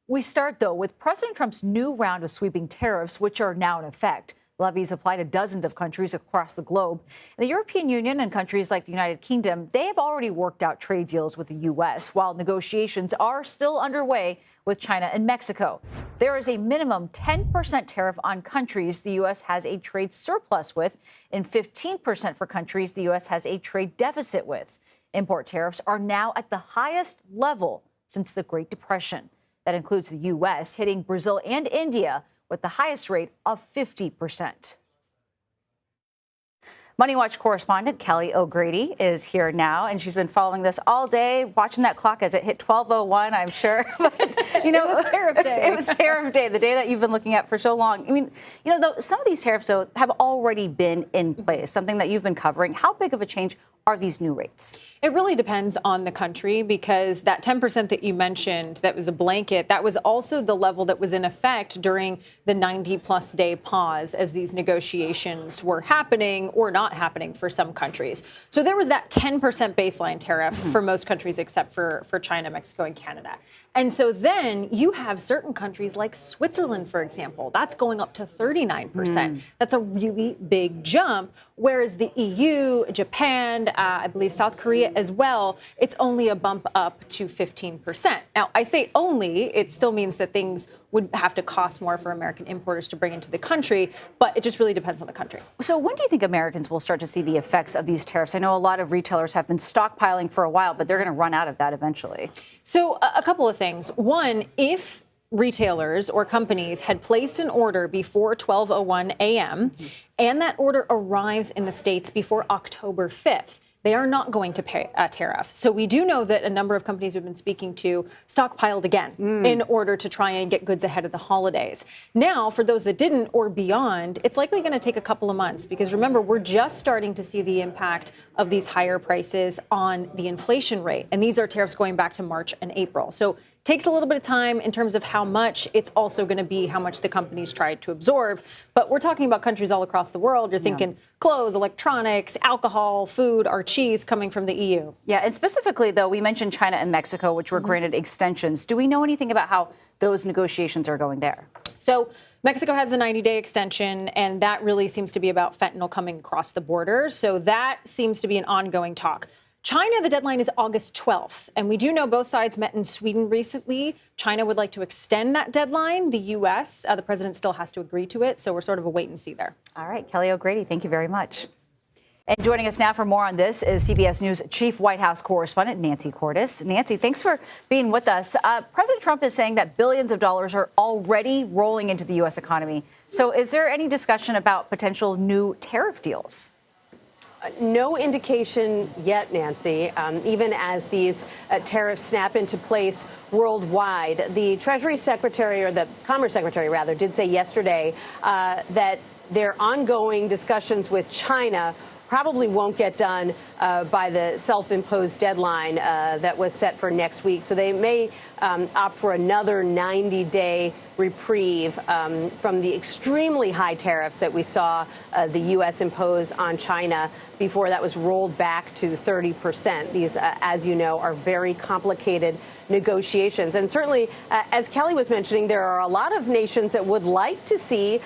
We start, though, with President Trump's new round of sweeping tariffs, which are now in effect. Levies apply to dozens of countries across the globe. The European Union and countries like the United Kingdom, they have already worked out trade deals with the U.S., while negotiations are still underway with China and Mexico. There is a minimum 10% tariff on countries the U.S. has a trade surplus with, and 15% for countries the U.S. has a trade deficit with. Import tariffs are now at the highest level since the Great Depression. That includes the U.S. hitting Brazil and India with the highest rate of 50%. Money Watch correspondent Kelly O'Grady is here now, and she's been following this all day, watching that clock as it hit 12:01, I'm sure. But, it was tariff day. It was tariff day, the day that you've been looking at for so long. I mean, though, some of these tariffs, though, have already been in place, something that you've been covering. How big of a change are these new rates? It really depends on the country, because that 10% that you mentioned, that was a blanket, that was also the level that was in effect during the 90-plus day pause as these negotiations were happening or not happening for some countries. So there was that 10% baseline tariff for most countries except for China, Mexico, and Canada. And so then you have certain countries like Switzerland, for example, that's going up to 39%. That's a really big jump. Whereas the EU, Japan, I believe South Korea as well, it's only a bump up to 15%. Now, I say only, it still means that things would have to cost more for American importers to bring into the country, but it just really depends on the country. So when do you think Americans will start to see the effects of these tariffs? I know a lot of retailers have been stockpiling for a while, but they're going to run out of that eventually. So a couple of things. One, if retailers or companies had placed an order before 12:01 a.m. and that order arrives in the States before October 5th, they are not going to pay a tariff. So we do know that a number of companies we've been speaking to stockpiled again in order to try and get goods ahead of the holidays. Now, for those that didn't or beyond, it's likely going to take a couple of months, because remember, we're just starting to see the impact of these higher prices on the inflation rate. And these are tariffs going back to March and April. So takes a little bit of time in terms of how much. It's also going to be how much the companies tried to absorb. But we're talking about countries all across the world. You're thinking clothes, electronics, alcohol, food, our cheese coming from the EU. Yeah, and specifically, though, we mentioned China and Mexico, which were granted extensions. Do we know anything about how those negotiations are going there? So Mexico has the 90-day extension, and that really seems to be about fentanyl coming across the border. So that seems to be an ongoing talk. China, the deadline is August 12th, and we do know both sides met in Sweden recently. China would like to extend that deadline. The U.S., the president still has to agree to it, so we're sort of a wait and see there. All right, Kelly O'Grady, thank you very much. And joining us now for more on this is CBS News Chief White House Correspondent Nancy Cordes. Nancy, thanks for being with us. President Trump is saying that billions of dollars are already rolling into the U.S. economy. So is there any discussion about potential new tariff deals? No indication yet, Nancy, even as these tariffs snap into place worldwide. The Treasury Secretary, or the Commerce Secretary, rather, did say yesterday that their ongoing discussions with China probably won't get done by the self-imposed deadline that was set for next week. So they may opt for another 90-day reprieve from the extremely high tariffs that we saw the U.S. impose on China before that was rolled back to 30%. These, as you know, are very complicated negotiations. And certainly, as Kelly was mentioning, there are a lot of nations that would like to see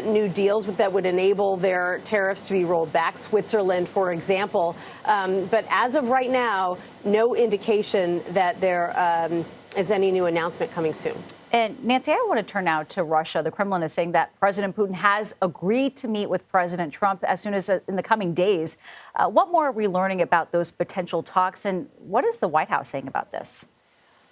new deals that would enable their tariffs to be rolled back. Switzerland, for example. But as of right now, no indication that there is any new announcement coming soon. And Nancy, I want to turn now to Russia. The Kremlin is saying that President Putin has agreed to meet with President Trump as soon as in the coming days. What more are we learning about those potential talks, and what is the White House saying about this?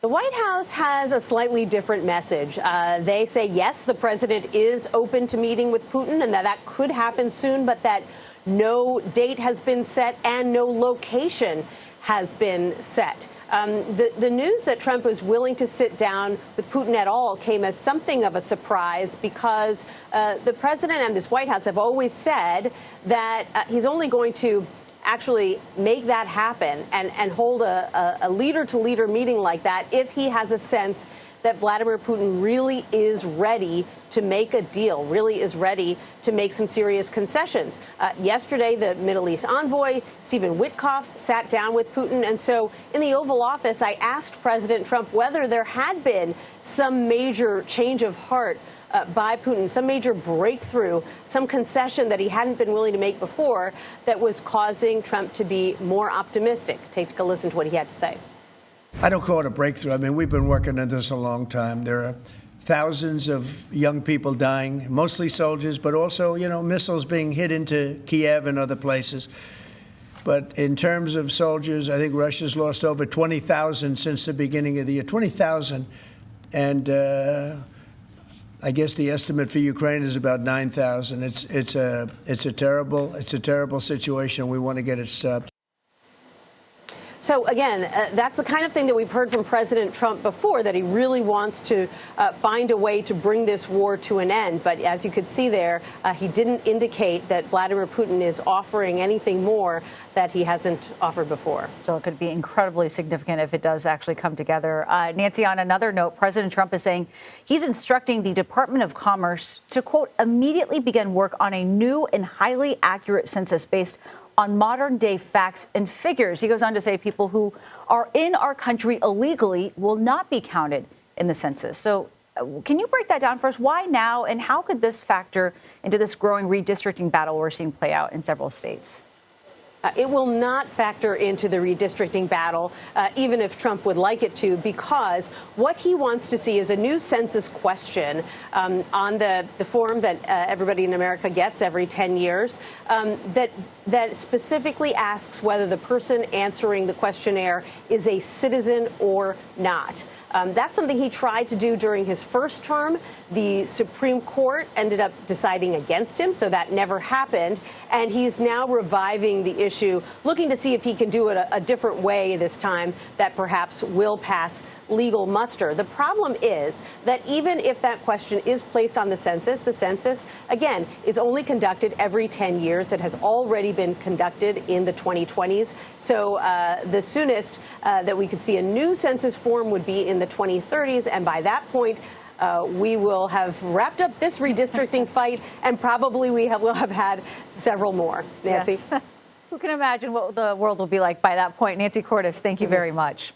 The White House has a slightly different message. They say, yes, the president is open to meeting with Putin and that could happen soon, but that no date has been set and no location has been set. The news that Trump was willing to sit down with Putin at all came as something of a surprise, because the president and this White House have always said that he's only going to actually make that happen and hold a leader-to-leader meeting like that if he has a sense that Vladimir Putin really is ready to make a deal, really is ready to make some serious concessions. Yesterday, the Middle East envoy, Stephen Witkoff, sat down with Putin. And so in the Oval Office, I asked President Trump whether there had been some major change of heart by Putin, some major breakthrough, some concession that he hadn't been willing to make before that was causing Trump to be more optimistic. Take a listen to what he had to say. I don't call it a breakthrough. I mean, we've been working on this a long time. There are thousands of young people dying, mostly soldiers, but also, missiles being hit into Kiev and other places. But in terms of soldiers, I think Russia's lost over 20,000 since the beginning of the year. 20,000. And I guess the estimate for Ukraine is about 9,000. It's a terrible situation. We want to get it stopped. So, again, that's the kind of thing that we've heard from President Trump before, that he really wants to find a way to bring this war to an end. But as you could see there, he didn't indicate that Vladimir Putin is offering anything more that he hasn't offered before. Still, it could be incredibly significant if it does actually come together. Nancy, on another note, President Trump is saying he's instructing the Department of Commerce to, quote, immediately begin work on a new and highly accurate census based on modern day facts and figures. He goes on to say people who are in our country illegally will not be counted in the census. So can you break that down for us? Why now? And how could this factor into this growing redistricting battle we're seeing play out in several states? It will not factor into the redistricting battle, even if Trump would like it to, because what he wants to see is a new census question on the form that everybody in America gets every 10 years that specifically asks whether the person answering the questionnaire is a citizen or not. That's something he tried to do during his first term. The Supreme Court ended up deciding against him, so that never happened. And he's now reviving the issue, looking to see if he can do it a different way this time that perhaps will pass legal muster. The problem is that even if that question is placed on the census, again, is only conducted every 10 years. It has already been conducted in the 2020s. So the soonest that we could see a new census form would be in the 2030s. And by that point, we will have wrapped up this redistricting fight, and probably will have had several more. Nancy? Yes. Who can imagine what the world will be like by that point? Nancy Cordes, thank you very much.